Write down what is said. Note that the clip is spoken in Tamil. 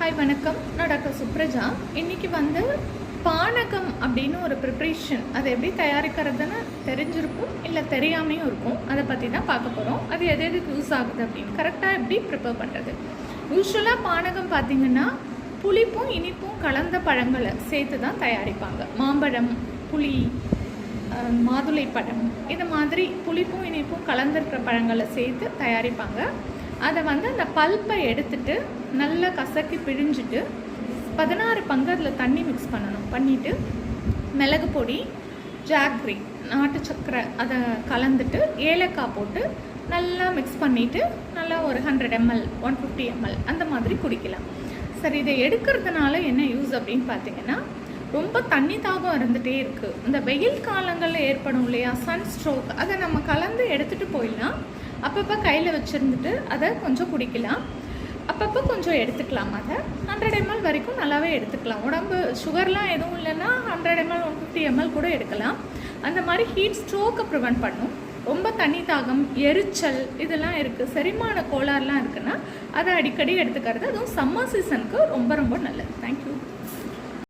ஹாய் வணக்கம். நான் டாக்டர் சுப்ரஜா. இன்றைக்கி பானகம் அப்படின்னு ஒரு ப்ரிப்ரேஷன் அதை எப்படி தயாரிக்கிறதுன்னு தெரிஞ்சிருக்கும், இல்லை தெரியாமையும் இருக்கும். அதை பற்றி தான் பார்க்க போகிறோம். அது எதுக்கு யூஸ் ஆகுது அப்படின்னு கரெக்டாக எப்படி ப்ரிப்பேர் பண்ணுறது. யூஸ்வலாக பானகம் பார்த்திங்கன்னா புளிப்பும் இனிப்பும் கலந்த பழங்களை சேர்த்து தான் தயாரிப்பாங்க. மாம்பழம், புளி, மாதுளைப்பழம், இது மாதிரி புளிப்பும் இனிப்பும் கலந்துருக்கிற பழங்களை சேர்த்து தயாரிப்பாங்க. அதை அந்த பல்ப்பை எடுத்துட்டு நல்லா கசக்கி பிழிஞ்சிட்டு 16 பங்கு அதில் தண்ணி மிக்ஸ் பண்ணிவிட்டு மிளகு பொடி, ஜாக்ரி, நாட்டு சக்கரை அதை கலந்துட்டு ஏலக்காய் போட்டு நல்லா மிக்ஸ் பண்ணிவிட்டு நல்லா ஒரு 100 ml 150 ml அந்த மாதிரி குடிக்கலாம். சரி, இதை எடுக்கிறதுனால என்ன யூஸ் அப்படின்னு பார்த்தீங்கன்னா, ரொம்ப தண்ணி தாகம் இருந்துகிட்டே இருக்குது. இந்த வெயில் காலங்களில் ஏற்படும் இல்லையா சன் ஸ்ட்ரோக், அதை நம்ம கலந்து எடுத்துகிட்டு போயிடலாம். அப்பப்போ கையில் வச்சுருந்துட்டு அதை கொஞ்சம் குடிக்கலாம். அப்பப்போ கொஞ்சம் எடுத்துக்கலாம். அதை 100 ml வரைக்கும் நல்லாவே எடுத்துக்கலாம். உடம்பு சுகர்லாம் எதுவும் இல்லைன்னா 100 ml 150 ml கூட எடுக்கலாம். அந்த மாதிரி ஹீட் ஸ்ட்ரோக்கை ப்ரிவெண்ட் பண்ணும். ரொம்ப தண்ணி தாகம், எரிச்சல் இதெல்லாம் இருக்குது, செரிமான கோளாறுலாம் இருக்குன்னா அதை அடிக்கடி எடுத்துக்கிறது, அதுவும் சம்மர் சீசனுக்கு ரொம்ப ரொம்ப நல்லது. தேங்க்யூ.